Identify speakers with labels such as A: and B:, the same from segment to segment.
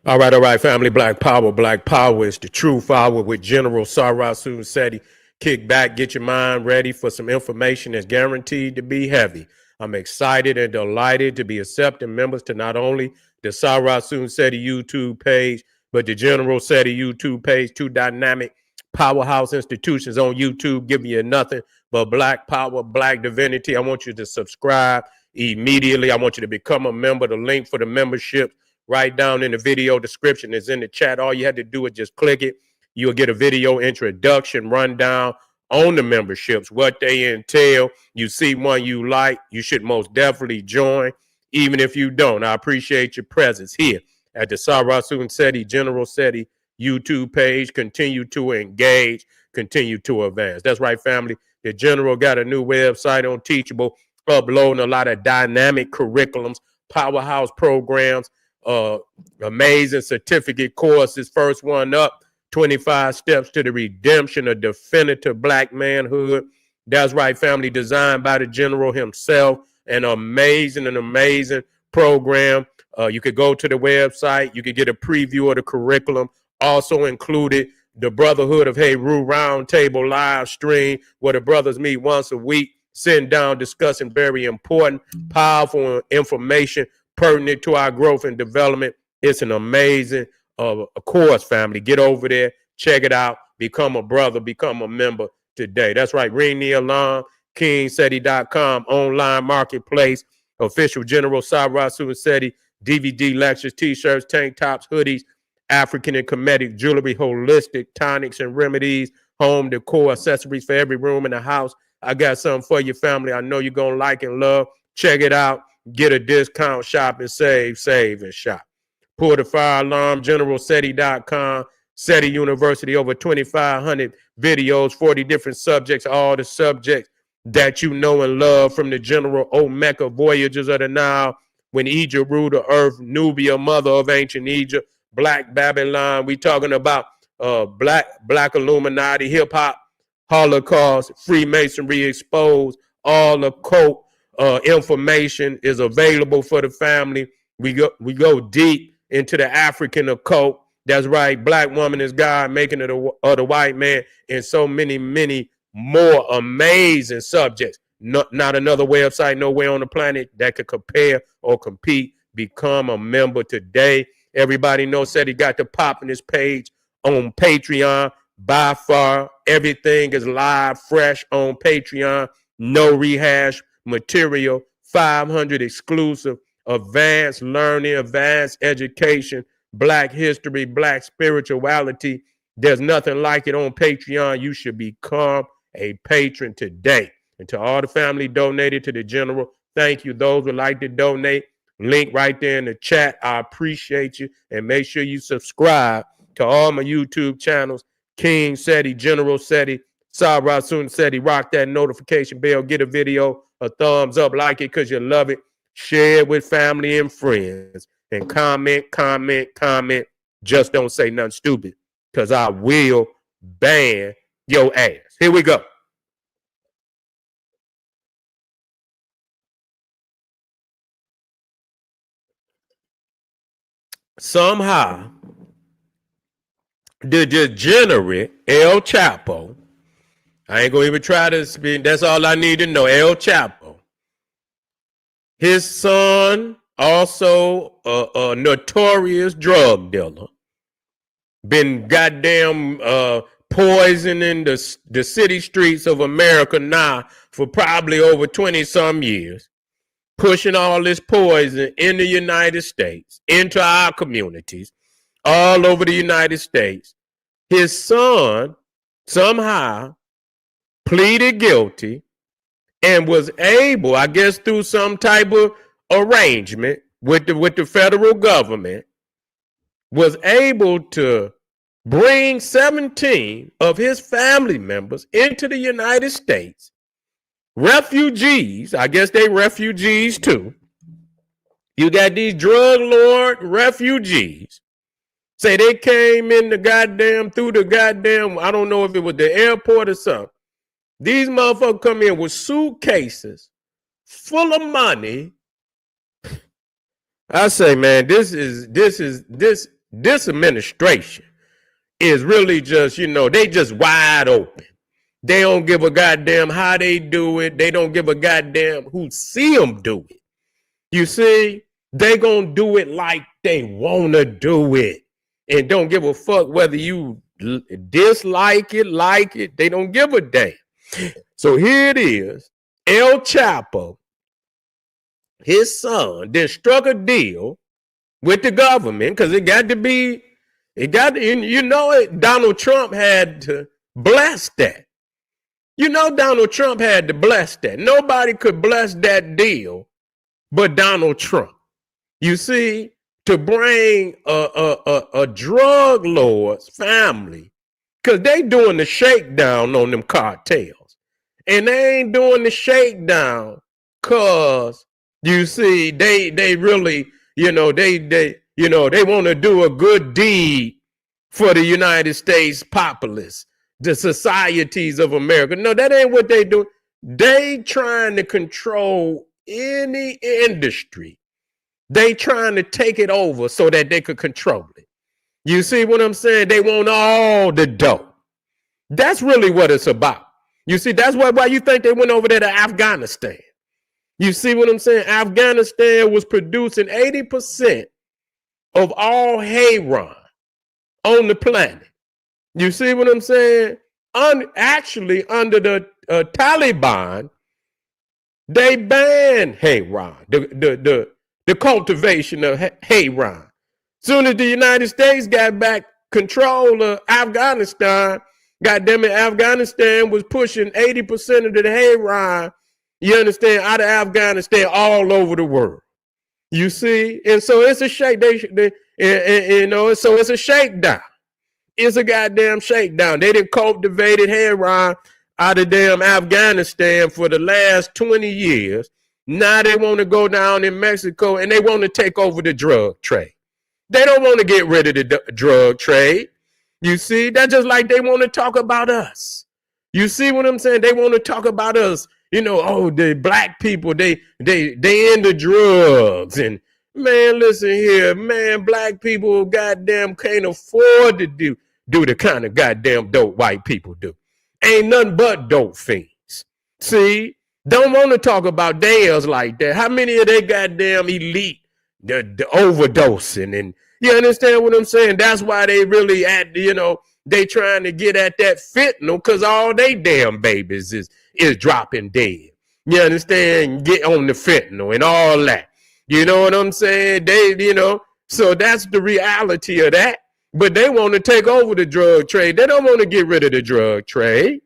A: All right, family. Black Power. Black Power is the true power with General Sarasu Seti. Kick back, get your mind ready for some information that's guaranteed to be heavy. I'm excited and delighted to be accepting members to not only the Sarasu Seti YouTube page, but the General Seti YouTube page, two dynamic powerhouse institutions on YouTube, giving you nothing but black power, black divinity. I want you to subscribe immediately. I want you to become a member. The link for the membership right down in the video description is in the chat. All you had to do is just click it. You'll get a video introduction rundown on the memberships, what they entail. You see one you like, you should most definitely join. Even if you don't, I appreciate your presence here at the Sarasun Seti General Seti YouTube page. Continue to engage, continue to advance. That's right, family. The General got a new website on Teachable, uploading a lot of dynamic curriculums, powerhouse programs, amazing certificate courses. First one up, 25 Steps to the Redemption of Definitive Black Manhood. That's right, family, designed by the General himself. An amazing program. You could go to the website. You could get a preview of the curriculum. Also included the Brotherhood of Heru Roundtable live stream, where the brothers meet once a week, sitting down, discussing very important, powerful information pertinent to our growth and development. It's an amazing course, family. Get over there, check it out, become a brother, become a member today. That's right. Ring the alarm, kingseti.com, online marketplace, official General Sarasu Seti, DVD lectures, t-shirts, tank tops, hoodies, African and Kemetic jewelry, holistic tonics and remedies, home decor, accessories for every room in the house. I got something for your family. I know you're going to like and love. Check it out. Get a discount, shop and save and shop. Pull the fire alarm, generalseti.com, SETI University, over 2,500 videos, 40 different subjects, all the subjects that you know and love, from the General Omeka Voyages of the Nile, when Egypt ruled the earth, Nubia, mother of ancient Egypt, Black Babylon. We talking about Black Illuminati, hip-hop, Holocaust, Freemasonry exposed, all occult information is available for the family. We go deep into the African occult. That's right. Black woman is God, making it of the white man, and so many more amazing subjects. Not another website nowhere on the planet that could compare or compete. Become a member today. Everybody knows that he got the pop in his page on Patreon. By far, everything is live, fresh on Patreon. No rehash material. 500 exclusive advanced learning, advanced education, Black history, Black spirituality. There's nothing like it on Patreon. You should become a patron today. And to all the family donated to the General, thank you. Those would like to donate, link right there in the chat. I appreciate you. And make sure you subscribe to all my YouTube channels, King Seti, General Seti, Sarasun Seti. Rock that notification bell. Get a video a thumbs up, like it because you love it. Share it with family and friends. And comment. Just don't say nothing stupid, because I will ban your ass. Here we go. Somehow, the degenerate El Chapo, I ain't going to even try to speak, that's all I need to know, El Chapo, his son, also a notorious drug dealer, been goddamn poisoning the city streets of America now for probably over 20-some years, pushing all this poison in the United States, into our communities, all over the United States. His son somehow pleaded guilty and was able, I guess through some type of arrangement with the federal government, was able to bring 17 of his family members into the United States. Refugees, I guess they refugees too. You got these drug lord refugees. Say they came in through the goddamn, I don't know if it was the airport or something. These motherfuckers come in with suitcases full of money. I say, man, this administration is really just, they just wide open. They don't give a goddamn how they do it. They don't give a goddamn who see them do it. You see, they gonna do it like they wanna do it, and don't give a fuck whether you dislike it, like it. They don't give a damn. So here it is. El Chapo, his son, then struck a deal with the government because it got to be, Donald Trump had to bless that. Donald Trump had to bless that. Nobody could bless that deal but Donald Trump. You see, to bring a drug lord's family, because they doing the shakedown on them cartels. And they ain't doing the shakedown because, you see, they really, they want to do a good deed for the United States populace, the societies of America. No, that ain't what they do. They trying to control any industry. They trying to take it over so that they could control it. You see what I'm saying? They want all the dough. That's really what it's about. You see, that's why you think they went over there to Afghanistan. You see what I'm saying? Afghanistan was producing 80% of all heroin on the planet. You see what I'm saying? Actually, under the Taliban, they banned heroin, the cultivation of heroin. Soon as the United States got back control of Afghanistan, goddamn it, Afghanistan was pushing 80% of the heroin, you understand, out of Afghanistan all over the world. You see? And so it's a shake. So it's a shakedown. It's a goddamn shakedown. They done cultivated heroin out of damn Afghanistan for the last 20 years. Now they want to go down in Mexico and they want to take over the drug trade. They don't want to get rid of the drug trade. You see, that's just like they want to talk about us. You see what I'm saying? They want to talk about us. The black people, they into drugs. And man, listen here, man, black people goddamn can't afford to do the kind of goddamn dope white people do. Ain't nothing but dope fiends. See, don't want to talk about theirs like that. How many of they goddamn elite the overdosing? And you understand what I'm saying? That's why they really they trying to get at that fentanyl, because all they damn babies is dropping dead. You understand? Get on the fentanyl and all that. You know what I'm saying? So that's the reality of that. But they want to take over the drug trade. They don't want to get rid of the drug trade.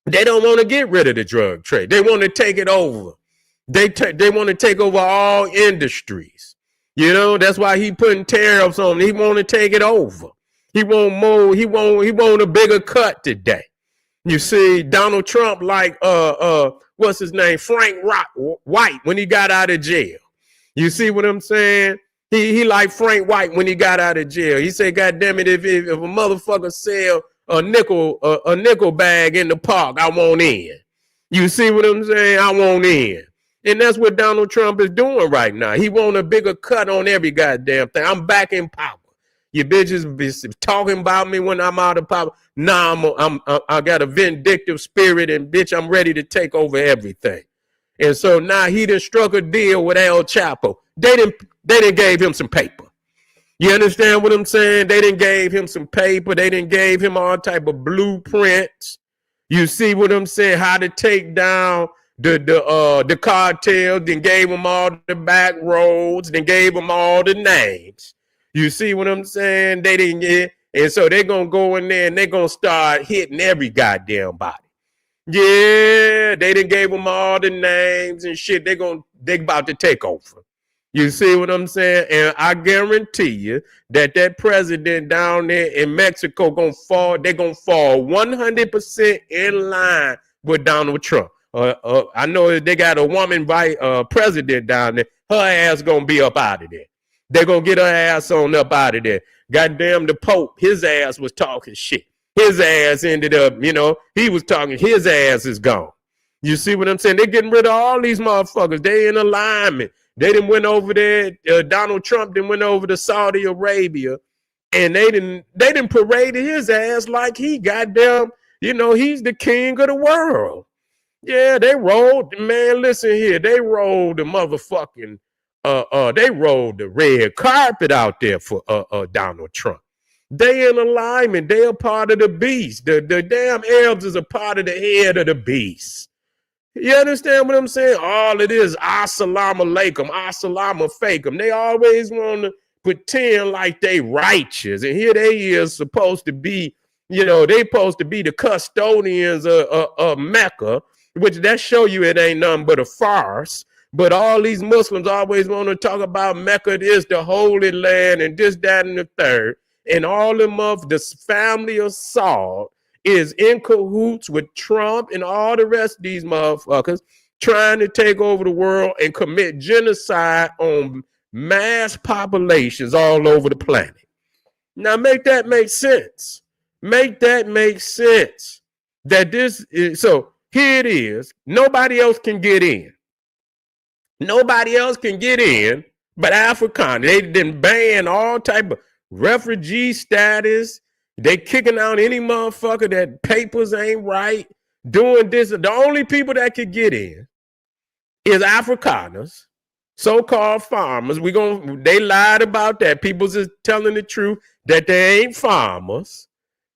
A: They don't want to get rid of the drug trade. They want to take it over. They want to take over all industries. That's why he putting tariffs on. He want to take it over. He want more. He want a bigger cut today. You see, Donald Trump, like what's his name, Frank White, when he got out of jail. You see what I'm saying? He like Frank White when he got out of jail. He said, "God damn it, if a motherfucker sell a nickel bag in the park, I want in." You see what I'm saying? I want in. And that's what Donald Trump is doing right now. He want a bigger cut on every goddamn thing. I'm back in power. You bitches be talking about me when I'm out of power. Nah, I got a vindictive spirit, and bitch, I'm ready to take over everything. And so now he done struck a deal with El Chapo. They didn't gave him some paper. You understand what I'm saying? They didn't gave him some paper. They didn't gave him all type of blueprints. You see what I'm saying? How to take down the cartel. Then gave them all the back roads. Then gave them all the names. You see what I'm saying? They didn't get, and so they're gonna go in there and they're gonna start hitting every goddamn body. Yeah, they done gave them all the names and shit. They about to take over. You see what I'm saying? And I guarantee you that president down there in Mexico gonna fall. They're gonna fall 100% in line with Donald Trump. I know they got a woman president down there. Her ass gonna be up out of there. They're gonna get her ass on up out of there. Goddamn, the Pope, his ass was talking shit. His ass ended up, he was talking, his ass is gone. You see what I'm saying? They're getting rid of all these motherfuckers. They in alignment. They done went over there. Donald Trump then went over to Saudi Arabia, and they didn't paraded his ass like he goddamn, he's the king of the world. Yeah, they rolled, man, listen here. They rolled the motherfucking, they rolled the red carpet out there for Donald Trump. They in alignment. They are part of the beast. The damn Arabs is a part of the head of the beast. You understand what I'm saying? All it is, Asylum alaikum, Asylum fakum. They always want to pretend like they righteous. And here they is supposed to be, they supposed to be the custodians of Mecca, which that show you it ain't nothing but a farce. But all these Muslims always want to talk about Mecca is the holy land and this, that, and the third. And all them of this family of Saul is in cahoots with Trump and all the rest of these motherfuckers trying to take over the world and commit genocide on mass populations all over the planet. Now make that make sense. Make that make sense. That this is, so here it is. Nobody else can get in. Nobody else can get in but Africans. They didn't ban all type of refugee status. They kicking out any motherfucker that papers ain't right, doing this. The only people that could get in is Afrikaners, so-called farmers. They lied about that. People just telling the truth that they ain't farmers,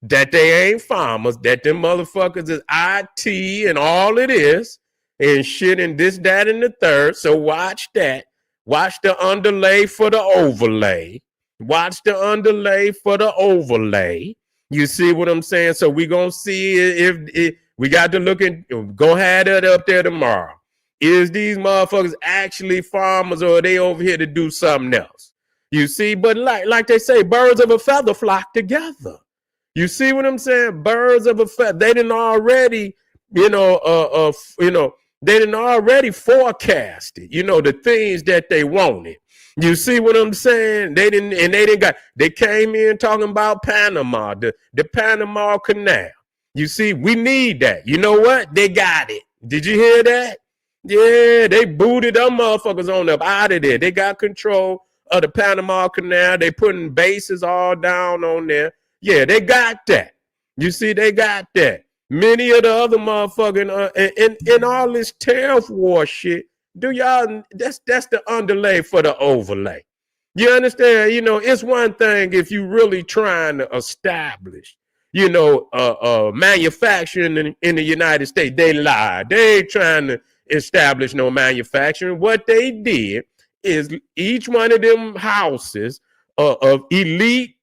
A: that them motherfuckers is IT and all it is, and shit and this, that, and the third. So watch that. Watch the underlay for the overlay. Watch the underlay for the overlay. You see what I'm saying? So we gonna see if we got to look at, go have that up there tomorrow. Is these motherfuckers actually farmers or are they over here to do something else? You see, but like they say, birds of a feather flock together. You see what I'm saying? Birds of a feather. They didn't already, they didn't already forecasted, the things that they wanted. You see what I'm saying? They came in talking about Panama, the Panama Canal. You see, we need that. You know what? They got it. Did you hear that? Yeah, they booted them motherfuckers on up out of there. They got control of the Panama Canal. They putting bases all down on there. Yeah, they got that. You see, they got that. Many of the other motherfucking in all this tariff war shit, that's the underlay for the overlay. You understand? It's one thing if you really trying to establish, manufacturing in the United States. They lied. They ain't trying to establish no manufacturing. What they did is each one of them houses of elite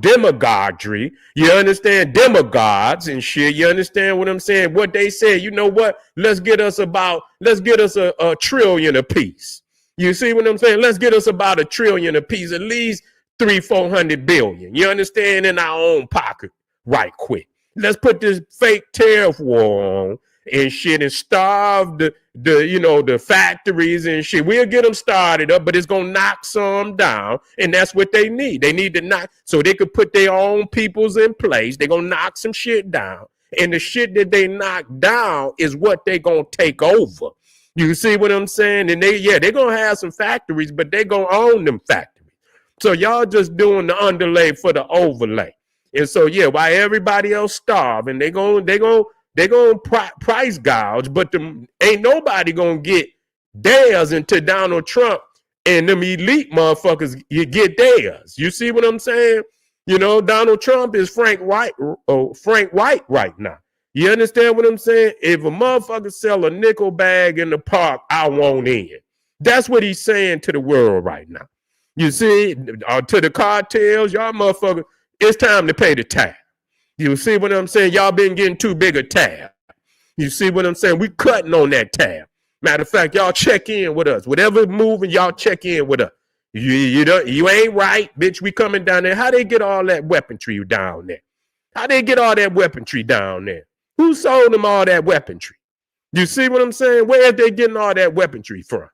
A: demagoguery, you understand, demagogues and shit, you understand what I'm saying? What they said, you know what? Let's get us a trillion apiece. You see what I'm saying? Let's get us about a trillion apiece, at least 300-400 billion. You understand? In our own pocket, right quick. Let's put this fake tariff war on and shit and starve the factories and shit. We'll get them started up, but it's gonna knock some down, and that's what they need. They need to knock so they could put their own peoples in place. They're gonna knock some shit down, and the shit that they knock down is what they gonna take over. You see what I'm saying? And they're gonna have some factories, but they gonna own them factories. So y'all just doing the underlay for the overlay. And so while everybody else starve, and they gonna price gouge, but ain't nobody gonna get theirs until Donald Trump and them elite motherfuckers you get theirs. You see what I'm saying? Donald Trump is Frank White right now. You understand what I'm saying? If a motherfucker sell a nickel bag in the park, I want in. That's what he's saying to the world right now. You see, to the cartels, y'all motherfuckers, it's time to pay the tab. You see what I'm saying? Y'all been getting too big a tab. You see what I'm saying? We cutting on that tab. Matter of fact, y'all check in with us. Whatever's moving, y'all check in with us. You ain't right, bitch. We coming down there. How they get all that weaponry down there? How they get all that weaponry down there? Who sold them all that weaponry? You see what I'm saying? Where are they getting all that weaponry from?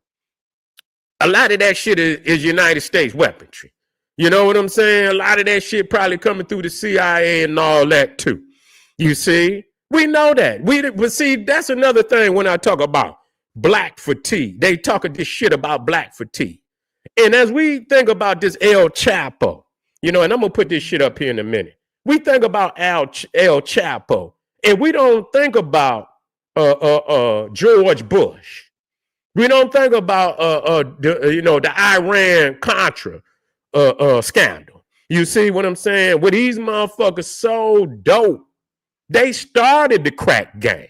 A: A lot of that shit is United States weaponry. You know what I'm saying? A lot of that shit probably coming through the CIA and all that too. You see? We know that. But see, that's another thing when I talk about black fatigue. They talking this shit about black fatigue. And as we think about this El Chapo, and I'm going to put this shit up here in a minute. We think about El Chapo, and we don't think about George Bush. We don't think about the Iran-Contra scandal. You see what I'm saying? With these motherfuckers so dope, they started the crack game.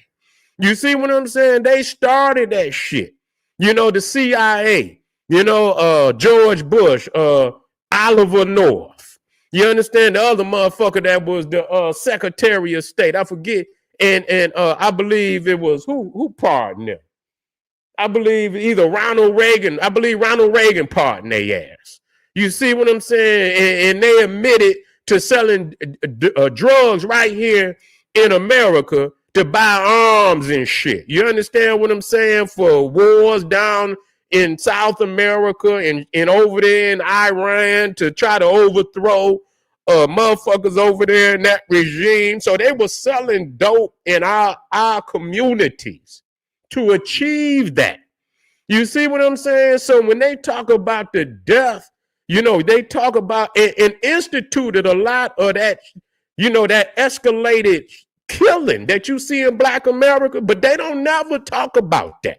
A: You see what I'm saying? They started that shit. The CIA, George Bush, Oliver North. You understand? The other motherfucker that was the Secretary of State. I forget. And I believe it was who pardoned them? I believe either Ronald Reagan. I believe Ronald Reagan pardoned their ass. You see what I'm saying? And they admitted to selling drugs right here in America to buy arms and shit. You understand what I'm saying? For wars down in South America and over there in Iran to try to overthrow motherfuckers over there in that regime. So they were selling dope in our communities to achieve that. You see what I'm saying? So when they talk about the death, they talk about and instituted a lot of that, that escalated killing that you see in Black America, but they don't never talk about that.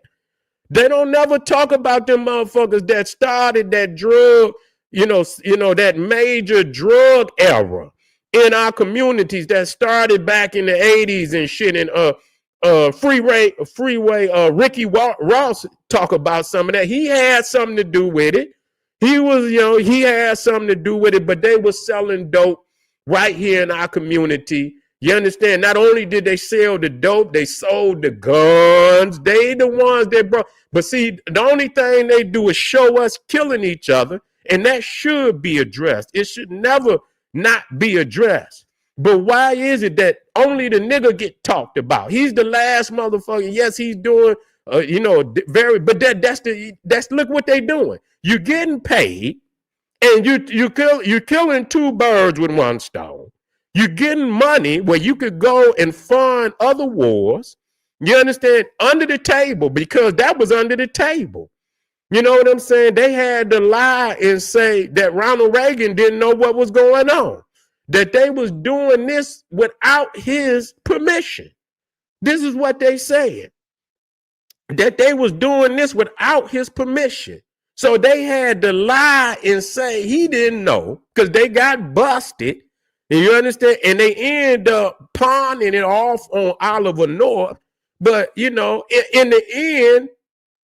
A: They don't never talk about them motherfuckers that started that drug, that major drug era in our communities that started back in the 80s and shit. And Freeway, Ricky Ross talk about some of that. He had something to do with it. He had something to do with it, but they were selling dope right here in our community. You understand? Not only did they sell the dope, they sold the guns. They the ones that brought. But see, the only thing they do is show us killing each other, and that should be addressed. It should never not be addressed. But why is it that only the nigga get talked about? He's the last motherfucker. Yes, he's doing, but that's look what they doing. You're getting paid, and you're killing two birds with one stone. You're getting money where you could go and fund other wars. You understand? Under the table, because that was under the table. You know what I'm saying? They had to lie and say that Ronald Reagan didn't know what was going on, that they was doing this without his permission. This is what they said, that they was doing this without his permission. So they had to lie and say he didn't know because they got busted. You understand? And they end up pawning it off on Oliver North. But, in the end,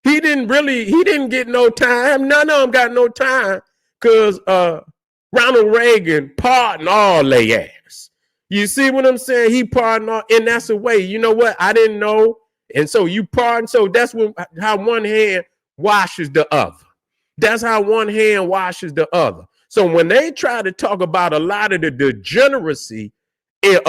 A: he didn't get no time. None of them got no time because Ronald Reagan pardoned all their ass. You see what I'm saying? He pardoned all, and that's the way. You know what? I didn't know. And so you pardon. So that's how one hand washes the other. That's how one hand washes the other. So when they try to talk about a lot of the degeneracy in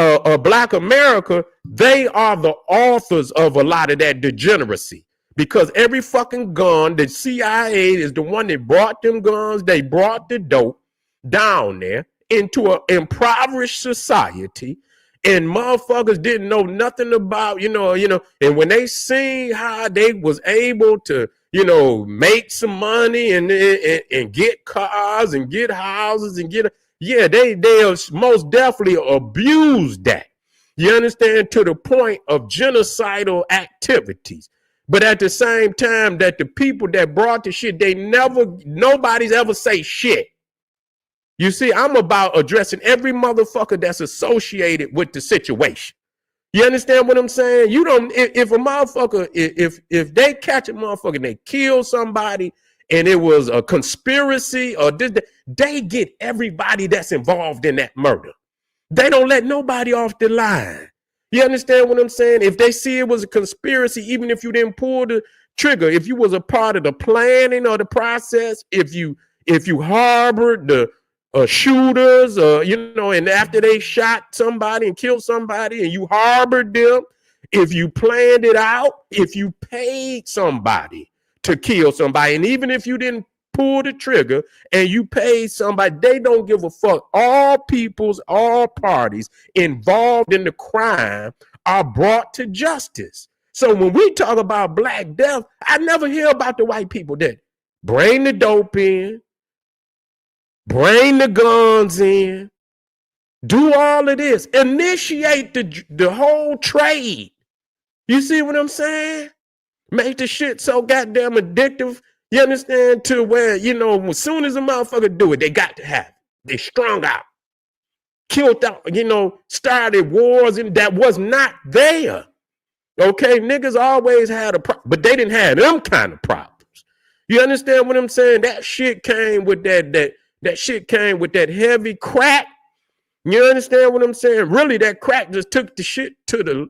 A: Black America, they are the authors of a lot of that degeneracy. Because every fucking gun, the CIA is the one that brought them guns. They brought the dope down there into an impoverished society. And motherfuckers didn't know nothing about, and when they seen how they was able to, make some money and get cars and get houses and they most definitely abused that. You understand? To the point of genocidal activities. But at the same time that the people that brought the shit, nobody's ever say shit. You see, I'm about addressing every motherfucker that's associated with the situation. You understand what I'm saying? If a motherfucker, if they catch a motherfucker and they kill somebody and it was a conspiracy or this, they get everybody that's involved in that murder. They don't let nobody off the line. You understand what I'm saying? If they see it was a conspiracy, even if you didn't pull the trigger, if you was a part of the planning or the process, if you harbored the shooters, and after they shot somebody and killed somebody and you harbored them, if you planned it out, if you paid somebody to kill somebody, and even if you didn't pull the trigger and you paid somebody, they don't give a fuck. All parties involved in the crime are brought to justice. So when we talk about Black Death, I never hear about the white people that bring the dope in, bring the guns in, do all of this, initiate the whole trade. You see what I'm saying? Make the shit so goddamn addictive, you understand, to where, you know, as soon as a motherfucker do it, they got to have it. They strung out, killed out, you know, started wars, and that was not there. Okay, niggas always had a problem, but they didn't have them kind of problems. You understand what I'm saying? That shit came with that shit came with that heavy crack. You understand what I'm saying? Really, that crack just took the shit to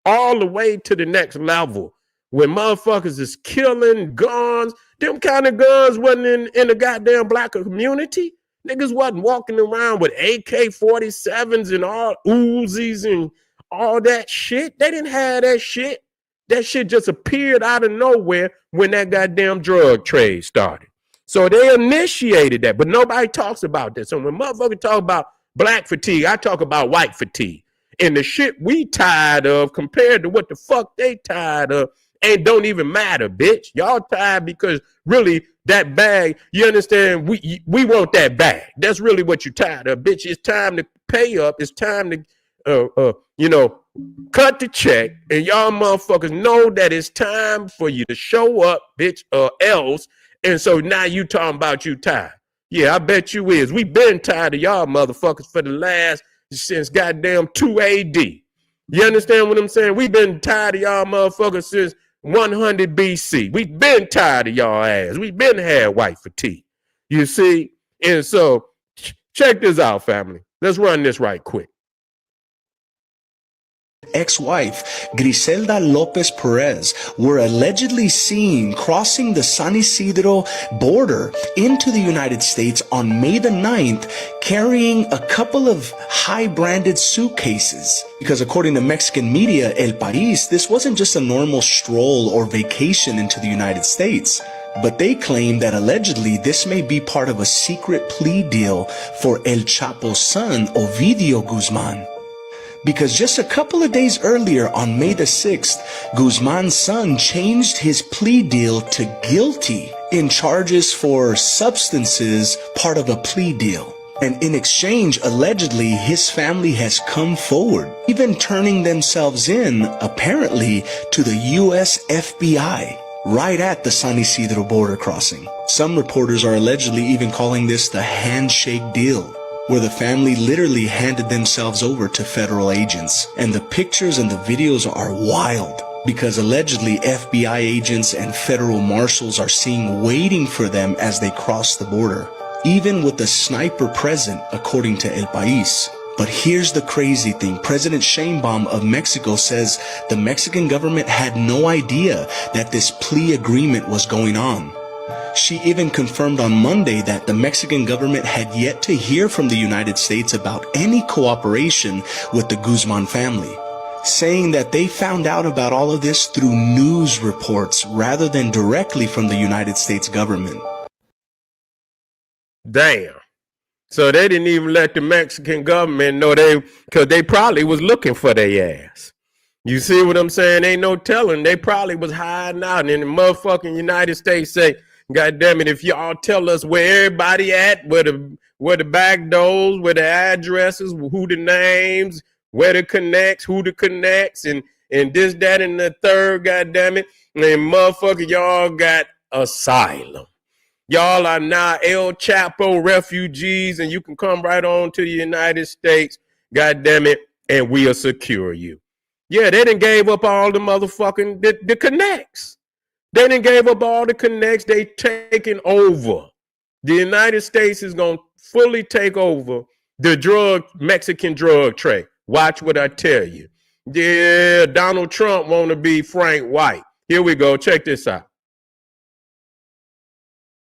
A: all the way to the next level. When motherfuckers is killing guns, them kind of guns wasn't in the goddamn black community. Niggas wasn't walking around with AK-47s and all Uzis and all that shit. They didn't have that shit. That shit just appeared out of nowhere when that goddamn drug trade started. So they initiated that, but nobody talks about that. So when motherfuckers talk about black fatigue, I talk about white fatigue. And the shit we tired of compared to what the fuck they tired of and don't even matter, bitch. Y'all tired because really that bag, you understand, we want that bag. That's really what you tired of, bitch. It's time to pay up. It's time to, you know, cut the check. And y'all motherfuckers know that it's time for you to show up, bitch, or else. And so now you talking about you tired. Yeah, I bet you is. We been tired of y'all motherfuckers for the last, since goddamn 2 AD. You understand what I'm saying? We been tired of y'all motherfuckers since 100 BC. We been tired of y'all ass. We been had white fatigue. You see? And so check this out, family. Let's run this right quick.
B: Ex-wife Griselda Lopez Perez were allegedly seen crossing the San Isidro border into the United States on May the 9th, carrying a couple of high-branded suitcases. Because according to Mexican media, El País, this wasn't just a normal stroll or vacation into the United States. But they claim that allegedly this may be part of a secret plea deal for El Chapo's son, Ovidio Guzman. Because just a couple of days earlier, on May the 6th, Guzman's son changed his plea deal to guilty in charges for substances, part of a plea deal. And in exchange, allegedly, his family has come forward, even turning themselves in, apparently, to the US FBI, right at the San Isidro border crossing. Some reporters are allegedly even calling this the handshake deal, where the family literally handed themselves over to federal agents. And the pictures and the videos are wild, because allegedly FBI agents and federal marshals are seen waiting for them as they cross the border, even with a sniper present, according to El País. But here's the crazy thing. President Sheinbaum of Mexico says the Mexican government had no idea that this plea agreement was going on. She even confirmed on Monday that the Mexican government had yet to hear from the United States about any cooperation with the Guzman family, saying that they found out about all of this through news reports rather than directly from the United States government.
A: Damn. So they didn't even let the Mexican government know, because they probably was looking for their ass. You see what I'm saying? Ain't no telling. They probably was hiding out, and the motherfucking United States say, God damn it, if y'all tell us where everybody at, where the back doors, where the addresses, who the names, where the connects, who the connects, and this, that, and the third, God damn it, and motherfucker, y'all got asylum. Y'all are now El Chapo refugees, and you can come right on to the United States, God damn it, and we'll secure you. Yeah, they done gave up all the motherfucking, the connects. They done gave up all the connects. They taking over. The United States is going to fully take over the Mexican drug trade. Watch what I tell you. Yeah, Donald Trump want to be Frank White. Here we go. Check this out.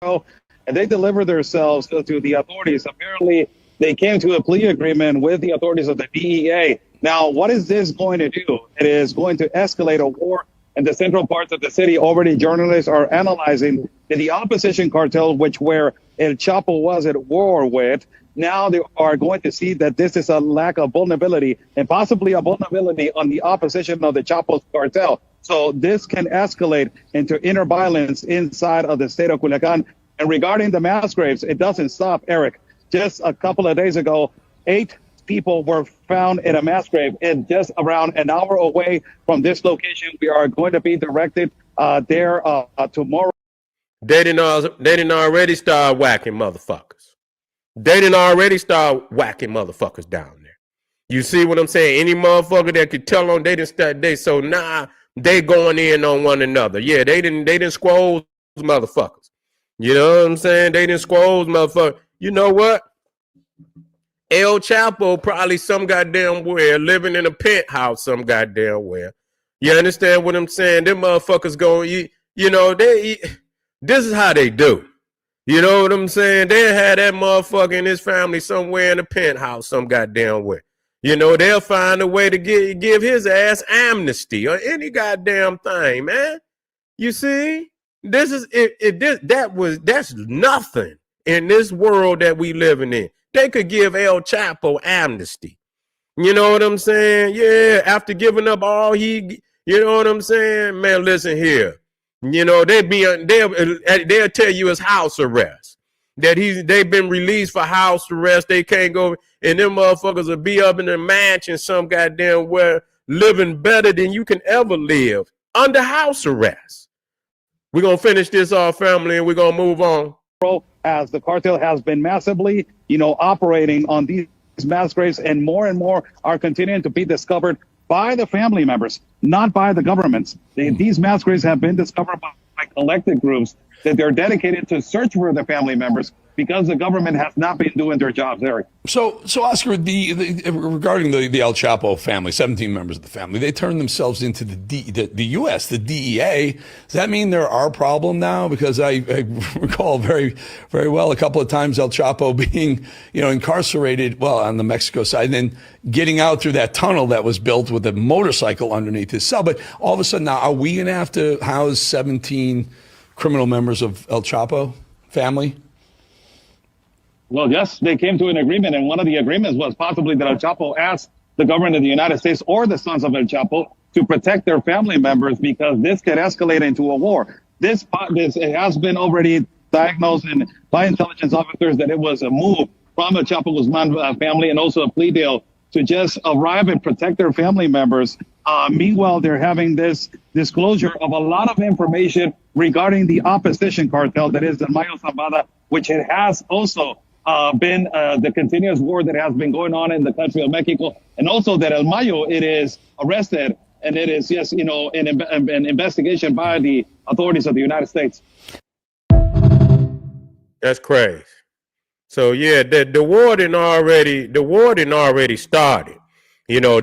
C: And they delivered themselves to the authorities. Apparently, they came to a plea agreement with the authorities of the DEA. Now, what is this going to do? It is going to escalate a war in the central parts of the city. Already journalists are analyzing the opposition cartel, where El Chapo was at war with. Now they are going to see that this is a lack of vulnerability and possibly a vulnerability on the opposition of the Chapo's cartel. So this can escalate into inner violence inside of the state of Culiacan. And regarding the mass graves, it doesn't stop, Eric. Just a couple of days ago, 8 people were found in a mass grave, and just around an hour away from this location. We are going to be directed there tomorrow.
A: They didn't already start whacking motherfuckers. They didn't already start whacking motherfuckers down there. You see what I'm saying? Any motherfucker that could tell on, they didn't start. So now they going in on one another. Yeah, they didn't squoze motherfuckers. You know what I'm saying? They didn't squoze motherfuckers. You know what? El Chapo probably some goddamn where, living in a penthouse some goddamn where. You understand what I'm saying? Them motherfuckers going, you know, this is how they do. You know what I'm saying? They had that motherfucker and his family somewhere in a penthouse some goddamn way. You know, they'll find a way to give his ass amnesty or any goddamn thing, man. You see? This is that's nothing in this world that we living in. They could give El Chapo amnesty. You know what I'm saying? Yeah, after giving up all you know what I'm saying? Man, listen here. You know, they'll tell you it's house arrest. That they've been released for house arrest. They can't go, and them motherfuckers will be up in the mansion some goddamn where, living better than you can ever live under house arrest. We're gonna finish this off, family, and we're gonna move on.
C: As the cartel has been massively, operating on these mass graves, and more are continuing to be discovered by the family members, not by the governments. These mass graves have been discovered by collective groups that they're dedicated to search for the family members, because the government has not been doing their jobs, Eric.
D: So Oscar, regarding the El Chapo family, 17 members of the family, they turned themselves into the U.S., the DEA. Does that mean they're our problem now? Because I recall very, very well a couple of times El Chapo being, incarcerated, on the Mexico side, and then getting out through that tunnel that was built with a motorcycle underneath his cell. But all of a sudden now, are we going to have to house 17 criminal members of El Chapo family?
C: Well, yes, they came to an agreement, and one of the agreements was possibly that El Chapo asked the government of the United States or the sons of El Chapo to protect their family members, because this could escalate into a war. This it has been already diagnosed by intelligence officers that it was a move from El Chapo Guzman family, and also a plea deal to just arrive and protect their family members. Meanwhile, they're having this disclosure of a lot of information regarding the opposition cartel, that is the Mayo Zambada, which it has also been the continuous war that has been going on in the country of Mexico, and also that El Mayo, it is arrested, and it is, yes, an investigation by the authorities of the United States.
A: That's crazy. So yeah, the warden already started,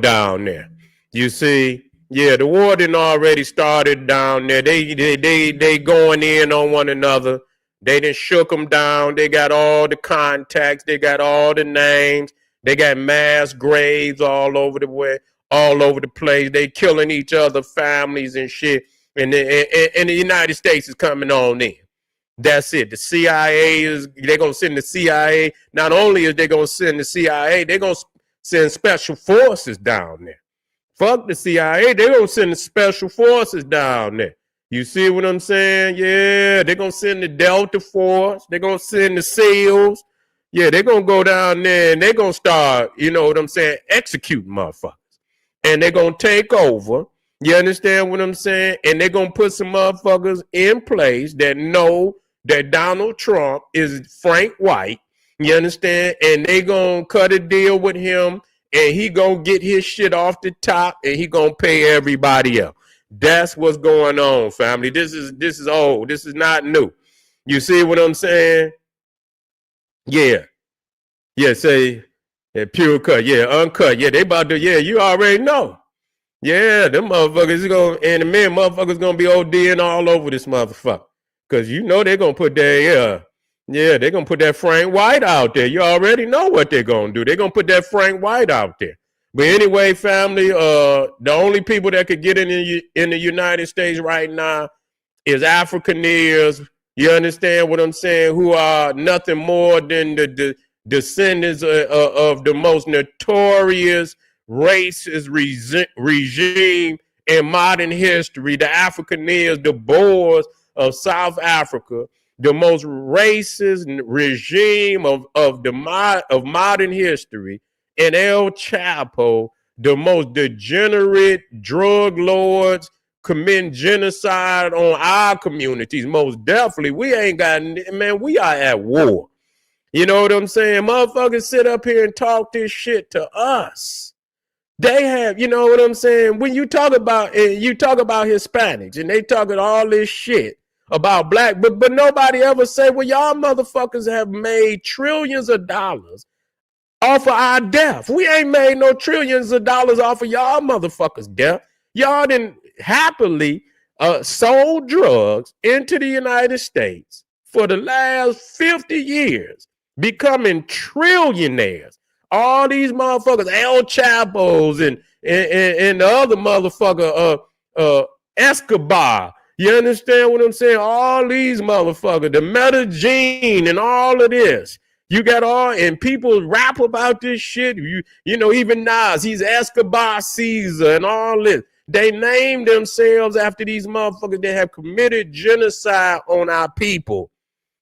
A: down there. You see, yeah, the warden already started down there. They going in on one another. They done shook them down. They got all the contacts. They got all the names. They got mass graves all over the place. They killing each other, families and shit. And the United States is coming on in. That's it. The CIA they're going to send the CIA. Not only is they going to send the CIA, they're going to send special forces down there. Fuck the CIA. They're going to send the special forces down there. You see what I'm saying? Yeah, they're going to send the Delta Force. They're going to send the SEALs. Yeah, they're going to go down there and they're going to start, executing motherfuckers. And they're going to take over. You understand what I'm saying? And they're going to put some motherfuckers in place that know that Donald Trump is Frank White. You understand? And they going to cut a deal with him, and he going to get his shit off the top, and he going to pay everybody else. That's what's going on, family. This is old. This is not new. You see what I'm saying? Yeah. Yeah, say pure cut. Yeah, uncut. Yeah, they about to, you already know. Yeah, them motherfuckers motherfuckers gonna be ODing all over this motherfucker. Cause they're gonna put they're gonna put that Frank White out there. You already know what they're gonna do. They're gonna put that Frank White out there. But anyway, family, the only people that could get in the United States right now is Africaners. You understand what I'm saying? Who are nothing more than the descendants of the most notorious racist regime in modern history, the Afrikaners, the Boers of South Africa, the most racist regime of modern history, and El Chapo, the most degenerate drug lords committing genocide on our communities. Most definitely, we ain't got, man, we are at war. You know what I'm saying? Motherfuckers sit up here and talk this shit to us. They have, you know what I'm saying? When you talk about Hispanics and they talking all this shit about black, but nobody ever say, well, y'all motherfuckers have made trillions of dollars off of our death. We ain't made no trillions of dollars off of y'all motherfuckers' death. Y'all done happily sold drugs into the United States for the last 50 years, becoming trillionaires. All these motherfuckers, El Chapo's and the other motherfucker, Escobar. You understand what I'm saying? All these motherfuckers, the Medellin and all of this. You got all, and people rap about this shit. You know, even Nas, he's Escobar Caesar and all this. They name themselves after these motherfuckers that have committed genocide on our people.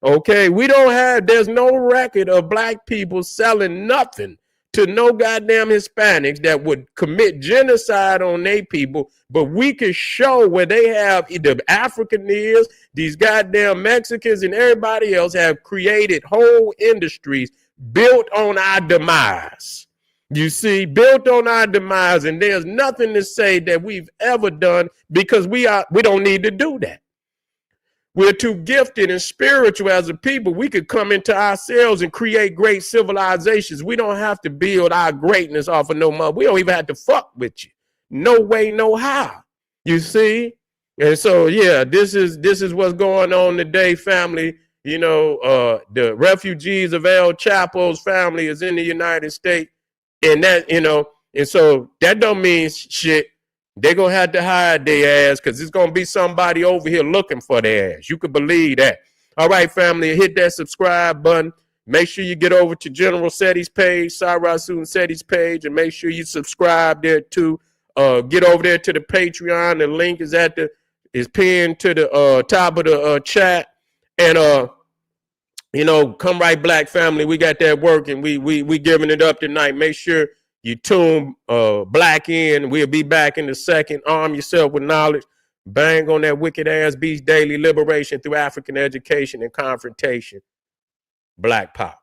A: Okay, there's no record of black people selling nothing to no goddamn Hispanics that would commit genocide on their people, but we can show where they have the Afrikaners, these goddamn Mexicans, and everybody else have created whole industries built on our demise. You see, built on our demise, and there's nothing to say that we've ever done because we don't need to do that. We're too gifted and spiritual as a people. We could come into ourselves and create great civilizations. We don't have to build our greatness off of no money. We don't even have to fuck with you. No way, no how. You see? And so, yeah, this is what's going on today, family. You know, the refugees of El Chapo's family is in the United States. And that, you know, and so that don't mean shit. They're going to have to hide their ass because there's going to be somebody over here looking for their ass. You can believe that. All right, family, hit that subscribe button. Make sure you get over to General Seti's page, Cyrus Seti's page, and make sure you subscribe there too. Get over there to the Patreon. The link is pinned to the top of the chat. And you know, come right, black family. We got that working. We giving it up tonight. Make sure you tune black in. We'll be back in a second. Arm yourself with knowledge. Bang on that wicked ass beast daily liberation through African education and confrontation. Black power.